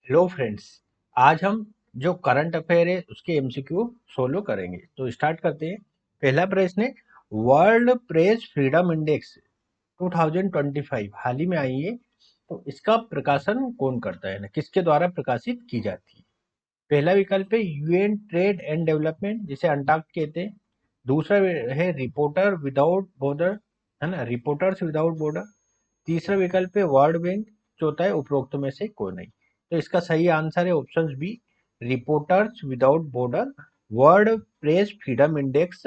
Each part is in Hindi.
Hello friends. आज हम जो करंट अफेयर है उसके एमसीक्यू सोल्व करेंगे। तो स्टार्ट करते हैं। पहला प्रश्न है, वर्ल्ड प्रेस फ्रीडम इंडेक्स 2025 हाल ही में आई है, तो इसका प्रकाशन कौन करता है ना, किसके द्वारा प्रकाशित की जाती है? पहला विकल्प है यूएन ट्रेड एंड डेवलपमेंट, जिसे अंटाक कहते हैं। दूसरा है रिपोर्टर विदाउट बॉर्डर, है ना, रिपोर्टर्स विदाउट बॉर्डर। तीसरा विकल्प है वर्ल्ड बैंक। चौथा है उपरोक्त में से कोई नहीं। तो इसका सही आंसर है option B, reporters without border. World press freedom index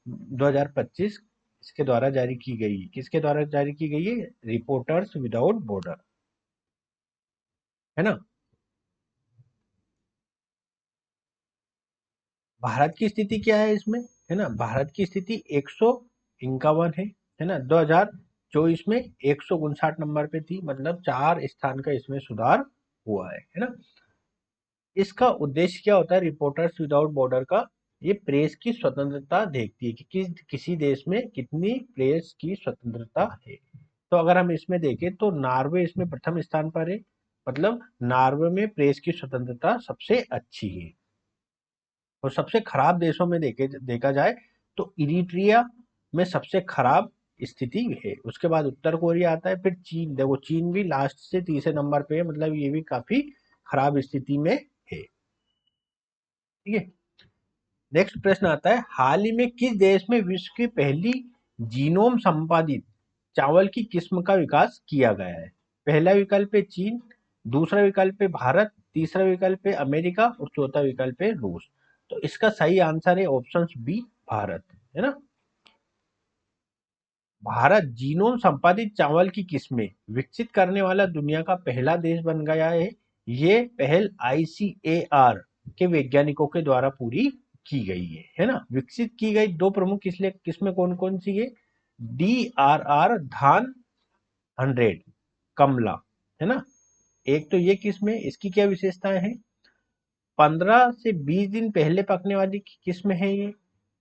2025 इसके द्वारा जारी की गई है। किसके द्वारा जारी की गई है? रिपोर्टर्स विदाउट बॉर्डर, है ना। भारत की स्थिति क्या है इसमें, है ना? भारत की स्थिति 151 है ना। 2024 में 159 नंबर पे थी, मतलब 4 स्थान का इसमें सुधार हुआ है ना। इसका उद्देश्य क्या होता है रिपोर्टर्स विदाउट बॉर्डर का? ये प्रेस की स्वतंत्रता देखती है कि किसी देश में कितनी प्रेस की स्वतंत्रता है। तो अगर हम इसमें देखें तो नॉर्वे इसमें प्रथम स्थान पर है, मतलब नॉर्वे में प्रेस की स्वतंत्रता सबसे अच्छी है। और सबसे खराब देशों में देखा जाए तो इरिट्रिया में सबसे खराब स्थिति है। उसके बाद उत्तर कोरिया आता है, फिर चीन। देखो चीन भी लास्ट से तीसरे नंबर पे है, मतलब ये भी काफी खराब स्थिति में है। ठीक है। नेक्स्ट प्रश्न आता है, हाल ही में किस देश में विश्व की पहली जीनोम संपादित चावल की किस्म का विकास किया गया है? पहला विकल्प है चीन, दूसरा विकल्प है भारत, तीसरा विकल्प है अमेरिका और चौथा विकल्प है रूस। तो इसका सही आंसर है ऑप्शन बी, भारत, है ना। भारत जीनोम संपादित चावल की किस्में विकसित करने वाला दुनिया का पहला देश बन गया है। ये पहल आईसीएआर के वैज्ञानिकों के द्वारा पूरी की गई है ना। विकसित की गई दो प्रमुख किस्में कौन कौन सी है? DRR धान 100 कमला, है ना। एक तो ये किस्में, इसकी क्या विशेषताएं हैं? 15 से 20 दिन पहले पकने वाली किस्म है ये।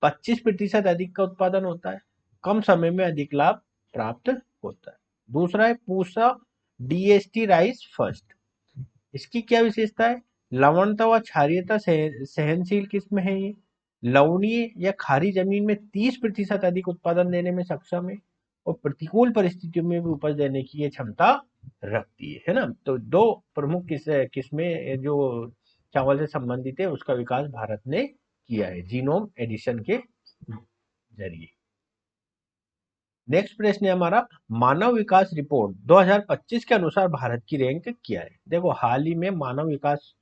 25% अधिक का उत्पादन होता है। कम समय में अधिक लाभ प्राप्त होता है। दूसरा है पूसा DST राइस फर्स्ट। इसकी क्या विशेषता है? लवणता व क्षारीयता सहनशील किस्म है ये। लवणीय या खारी जमीन में 30% अधिक उत्पादन देने में सक्षम है। और प्रतिकूल परिस्थितियों में भी उपज देने की ये क्षमता रखती है ना। तो दो प्रमुख किस्में जो चावल से संबंधित है उसका विकास भारत ने किया है जीनोम एडिशन के जरिए। नेक्स्ट प्रश्न है हमारा, मानव विकास रिपोर्ट 2025 के अनुसार भारत की रैंक क्या है? देखो हाल ही में मानव विकास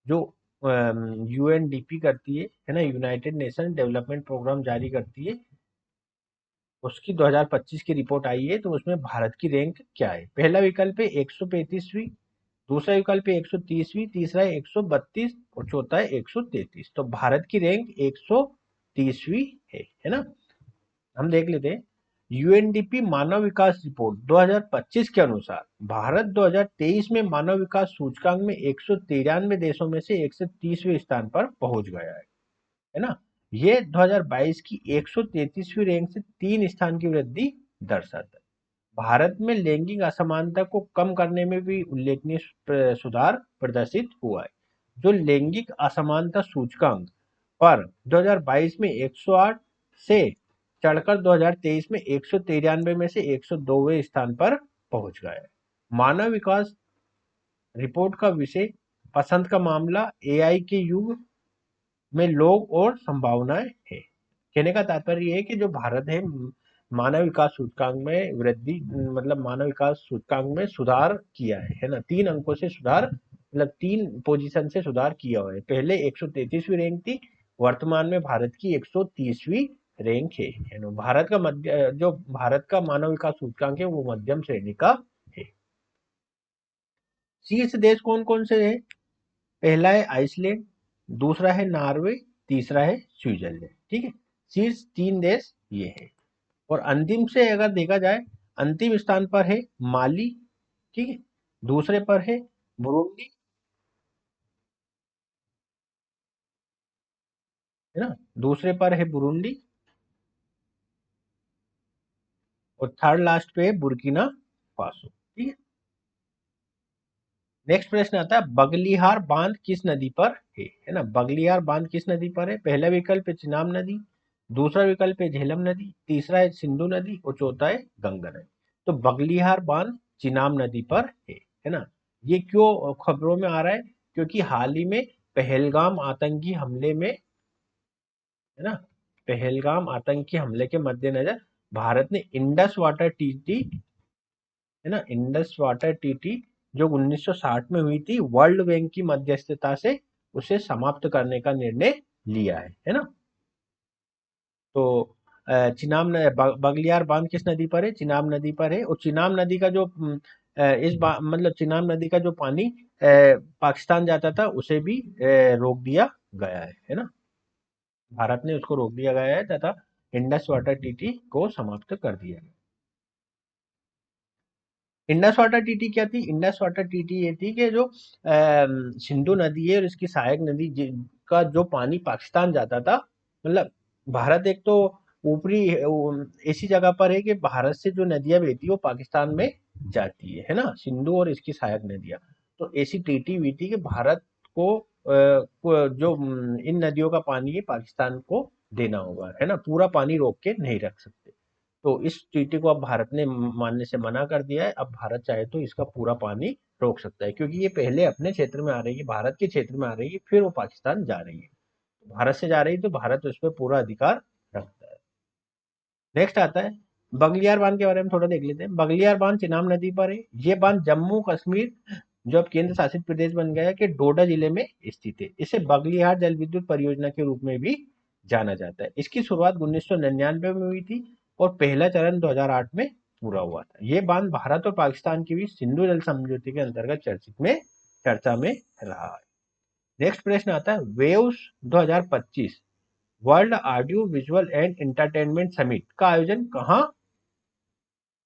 जो यूएनडीपी करती है ना, यूनाइटेड नेशन डेवलपमेंट प्रोग्राम जारी करती है, उसकी 2025 की रिपोर्ट आई है। तो उसमें भारत की रैंक क्या है? पहला विकल्प है 135वीं, दूसरा विकल्प है 130वीं, तीसरा है 132 और चौथा है 133। तो भारत की रैंक 130वीं है ना। हम देख लेते हैं। यूएनडीपी मानव विकास रिपोर्ट 2025 के अनुसार भारत 2023 में मानव विकास सूचकांक में 193 देशों में से 130वें स्थान पर पहुंच गया है ना। ये 2022 की 133वीं रैंक से 3 स्थान की वृद्धि दर्शाता है। भारत में लैंगिक असमानता को कम करने में भी उल्लेखनीय सुधार प्रदर्शित हुआ है। जो लैंगिक असमानता सूचकांक पर 2022 में 108 से चढ़कर 2023 में 193 में से 102वें स्थान पर पहुंच गया है। मानव विकास रिपोर्ट का विषय पसंद का मामला, एआई के युग में लोग और संभावनाएं है। कहने का तात्पर्य है कि जो भारत है मानव विकास सूचकांक में वृद्धि, मतलब मानव विकास सूचकांक में सुधार किया है ना। 3 अंकों से सुधार, मतलब 3 पोजीशन से सुधार किया हुआ है। पहले 133वीं रैंक थी, वर्तमान में भारत की 130वीं रैंक है ना। भारत का मध्य जो भारत का मानव विकास सूचकांक है वो मध्यम श्रेणी का है। शीर्ष देश कौन कौन से है? पहला है आइसलैंड, दूसरा है नॉर्वे, तीसरा है स्विट्जरलैंड। ठीक है। शीर्ष 3 देश ये है। और अंतिम से अगर देखा जाए, अंतिम स्थान पर है माली, ठीक है। दूसरे पर है बुरुंडी, है ना। दूसरे पर है बुरुंडी और थर्ड लास्ट पे है बुर्किना फासो। ठीक है। नेक्स्ट प्रश्न आता है बगलिहार बांध किस नदी पर है ना। बगलिहार बांध किस नदी पर है। पहला विकल्प है चिनाब नदी, दूसरा विकल्प है झेलम नदी, तीसरा है सिंधु नदी और चौथा है गंगा नदी। तो बगलिहार बांध चिनाब नदी पर है ना। ये क्यों खबरों में आ रहा है, क्योंकि हाल ही में पहलगाम आतंकी हमले में, है ना, पहलगाम आतंकी हमले के मद्देनजर भारत ने इंडस वाटर टीटी, है ना, इंडस वाटर टीटी जो 1960 में हुई थी, वर्ल्ड बैंक की मध्यस्थता से उसे समाप्त करने का निर्णय लिया है ना। तो बगलियार बांध किस नदी पर है। चिनाब नदी पर है। और चिनाब नदी का जो मतलब चिनाब नदी का जो पानी पाकिस्तान जाता था उसे भी रोक दिया गया है ना। भारत ने उसको रोक दिया गया है तथा इंडस वाटर टीटी को समाप्त कर दिया गया। इंडस वाटर टीटी क्या थी। इंडस वाटर टीटी ये थी कि जो सिंधु नदी है और इसकी सहायक नदी का जो पानी पाकिस्तान जाता था, मतलब भारत एक तो ऊपरी ऐसी जगह पर है कि भारत से जो नदियां बहती है वो पाकिस्तान में जाती है ना, सिंधु और इसकी सहायक नदियां। तो ऐसी टीटी हुई थी कि भारत जो इन नदियों का पानी है पाकिस्तान को देना होगा, है ना, पूरा पानी रोक के नहीं रख सकते। तो इस ट्रीटी को अब भारत ने मानने से मना कर दिया है। अब भारत चाहे तो इसका पूरा पानी रोक सकता है, क्योंकि ये पहले अपने क्षेत्र में आ रही है, भारत के क्षेत्र में आ रही है, फिर वो पाकिस्तान जा रही है। भारत से जा रही है तो भारत उस पर पूरा अधिकार रखता है। नेक्स्ट आता है बगलियार बांध के बारे में थोड़ा देख लेते हैं। बगलियार बांध चिनाब नदी पर है। ये बांध जम्मू कश्मीर, जो अब केंद्र शासित प्रदेश बन गया है, कि डोडा जिले में स्थित है। इसे बगलियार जल विद्युत परियोजना के रूप में भी जाना जाता है। इसकी शुरुआत 1999 में हुई थी और पहला चरण 2008 में पूरा हुआ था। ये बांध भारत और पाकिस्तान के बीच सिंधु जल समझौते के अंतर्गत चर्चा में रहा है। नेक्स्ट प्रश्न आता है waves 2025 world audio visual and entertainment summit का आयोजन कहाँ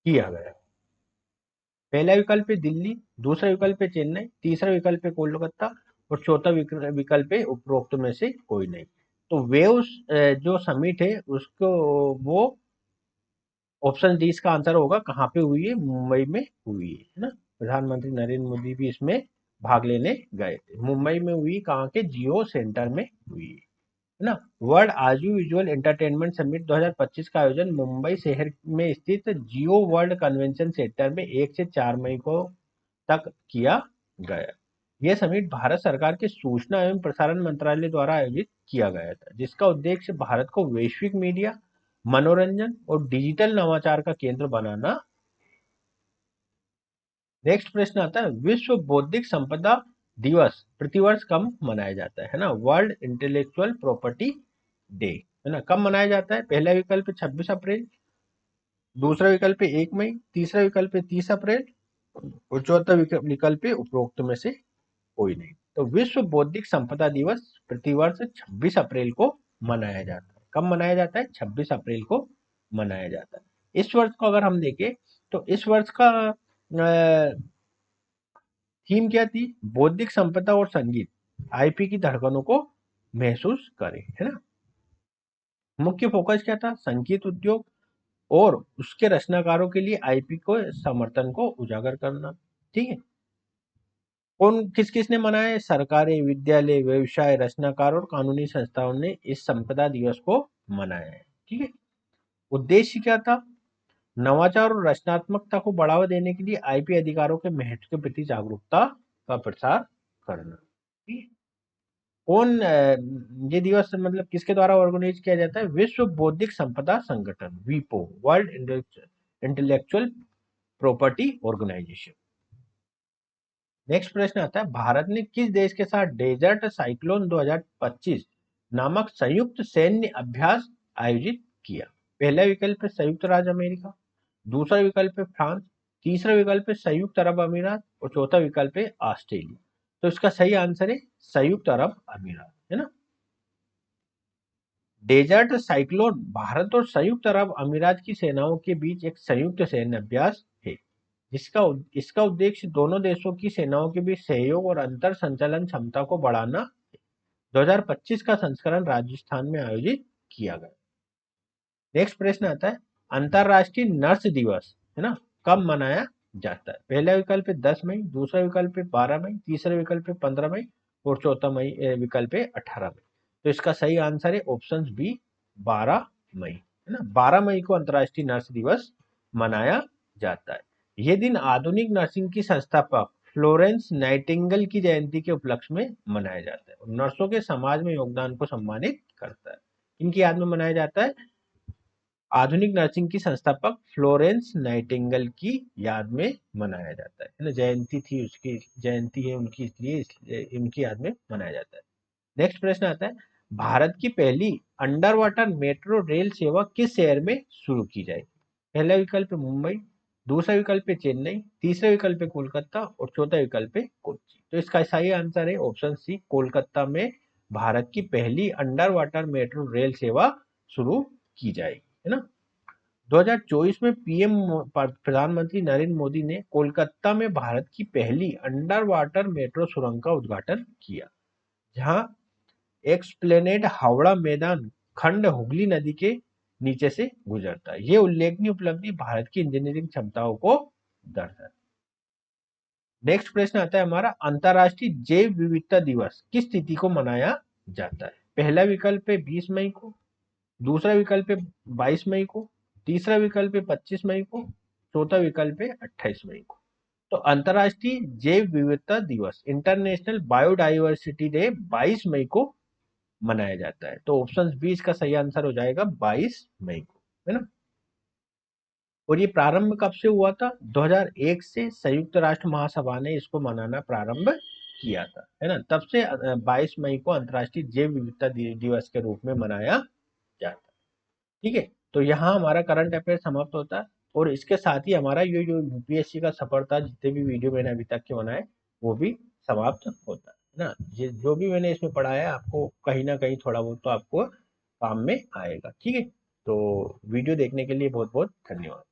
किया गया। पहला विकल्प है दिल्ली, दूसरा विकल्प है चेन्नई, तीसरा विकल्प है कोलकाता और चौथा विकल्प है उपरोक्त में से कोई नहीं। तो वेव्स जो समिट है उसको वो ऑप्शन डी इसका आंसर होगा। कहाँ पे हुई है। मुंबई में हुई है ना। प्रधानमंत्री नरेंद्र मोदी भी इसमें भाग लेने गए थे। मुंबई में हुई, कहाँ के जियो सेंटर में हुई है ना। World audio visual entertainment summit 2025 का आयोजन मुंबई शहर में स्थित जियो वर्ल्ड कन्वेंशन सेंटर में 1 से 4 मई को तक किया गया। यह समिट भारत सरकार के सूचना एवं प्रसारण मंत्रालय द्वारा आयोजित किया गया था, जिसका उद्देश्य भारत को वैश्विक मीडिया, मनोरंजन और डिजिटल नवाचार का केंद्र बनाना। नेक्स्ट प्रश्न आता है विश्व बौद्धिक संपदा दिवस प्रतिवर्ष कब मनाया जाता है ना। वर्ल्ड इंटेलेक्चुअल प्रॉपर्टी डे, है ना, कब मनाया जाता है। पहला विकल्प 26 अप्रैल, दूसरा विकल्प 1 मई, तीसरा विकल्प 30 अप्रैल और चौथा विकल्प उपरोक्त में से कोई नहीं। तो विश्व बौद्धिक संपदा दिवस प्रतिवर्ष 26 अप्रैल को मनाया जाता है। कब मनाया जाता है। 26 अप्रैल को मनाया जाता है। इस वर्ष को अगर हम देखें तो इस वर्ष का थीम क्या थी। बौद्धिक संपदा और संगीत, आईपी की धड़कनों को महसूस करें, है ना। मुख्य फोकस क्या था। संगीत उद्योग और उसके रचनाकारों के लिए आईपी को समर्थन को उजागर करना। ठीक है। कौन किस किस ने मनाया है। सरकारें, विद्यालय, व्यवसाय, रचनाकार और कानूनी संस्थाओं ने इस संपदा दिवस को मनाया है। ठीक है। उद्देश्य क्या था। नवाचार और रचनात्मकता को बढ़ावा देने के लिए आईपी अधिकारों के महत्व के प्रति जागरूकता का प्रसार करना। ठीक है। कौन ये दिवस मतलब किसके द्वारा ऑर्गेनाइज किया जाता है। विश्व बौद्धिक संपदा संगठन, वीपो, world intellectual property organisation. Next प्रश्न आता है भारत ने किस देश के साथ डेजर्ट साइक्लोन 2025 नामक संयुक्त सैन्य अभ्यास आयोजित किया। पहला विकल्प है संयुक्त राज्य अमेरिका, दूसरा विकल्प है फ्रांस, तीसरा विकल्प है संयुक्त अरब अमीरात और चौथा विकल्प है ऑस्ट्रेलिया। तो इसका सही आंसर है संयुक्त अरब अमीरात, है ना। डेजर्ट साइक्लोन भारत और संयुक्त अरब अमीरात की सेनाओं के बीच एक संयुक्त सैन्य अभ्यास है, जिसका इसका उद्देश्य दोनों देशों की सेनाओं के बीच सहयोग और अंतर संचालन क्षमता को बढ़ाना। 2025 का संस्करण राजस्थान में आयोजित किया गया। नेक्स्ट प्रश्न आता है अंतरराष्ट्रीय नर्स दिवस, है ना, कब मनाया जाता है। पहला विकल्प है 10 मई, दूसरा विकल्प है 12 मई, तीसरा विकल्प है 15 मई और चौथा विकल्प है 18 मई। तो इसका सही आंसर है ऑप्शन बी 12 मई, है ना। 12 मई को अंतर्राष्ट्रीय नर्स दिवस मनाया जाता है। यह दिन आधुनिक नर्सिंग की संस्थापक फ्लोरेंस नाइटिंगेल की जयंती के उपलक्ष्य में मनाया जाता है और नर्सों के समाज में योगदान को सम्मानित करता है। इनकी याद में मनाया जाता है, आधुनिक नर्सिंग की संस्थापक फ्लोरेंस नाइटिंगेल की याद में मनाया जाता है ना। जयंती थी, उसकी जयंती है उनकी, इसलिए उनकी याद में मनाया जाता है। नेक्स्ट प्रश्न आता है, भारत की पहली अंडर वाटर मेट्रो रेल सेवा किस शहर में शुरू की जाएगी? पहला विकल्प है मुंबई, दूसरा विकल्प है चेन्नई, तीसरा विकल्प है कोलकाता और चौथा विकल्प है कोच्चि। तो इसका सही आंसर है ऑप्शन सी, कोलकाता में भारत की पहली अंडर वाटर मेट्रो रेल सेवा शुरू की जाएगी, है ना। 2024 में पीएम प्रधानमंत्री नरेंद्र मोदी ने कोलकाता में भारत की पहली अंडर वाटर मेट्रो सुरंग का उद्घाटन किया, जहां एक्सप्लेनेड हावड़ा मैदान खंड हुगली नदी के नीचे से गुजरता है। ये उल्लेखनीय उपलब्धि भारत की इंजीनियरिंग क्षमताओं को दर्शाता है। नेक्स्ट प्रश्न आता है हमारा, अंतर्राष्ट्रीय जैव विविधता दिवस किस तिथि को मनाया जाता है? पहला विकल्प है 20 मई को, दूसरा विकल्प है 22 मई को, तीसरा विकल्प है 25 मई को, चौथा विकल्प है 28 मई को। तो अंतर्राष्ट्रीय जैव विविधता दिवस, इंटरनेशनल बायोडाइवर्सिटी डे 22 मई को मनाया जाता है। तो ऑप्शन बी इसका सही आंसर हो जाएगा 22 मई को, है ना। और ये प्रारंभ कब से हुआ था? 2001 से संयुक्त राष्ट्र महासभा ने इसको मनाना प्रारंभ किया था, है ना। तब से 22 मई को अंतर्राष्ट्रीय जैव विविधता दिवस के रूप में मनाया जाता है। ठीक है, तो यहाँ हमारा करंट अफेयर समाप्त होता है और इसके साथ ही हमारा ये जो यूपीएससी का सफर था, जितने भी वीडियो मैंने अभी तक के बनाए वो भी समाप्त होता है ना। ये जो भी मैंने इसमें पढ़ाया है आपको कहीं ना कहीं थोड़ा बहुत तो आपको काम में आएगा। ठीक है, तो वीडियो देखने के लिए बहुत बहुत धन्यवाद।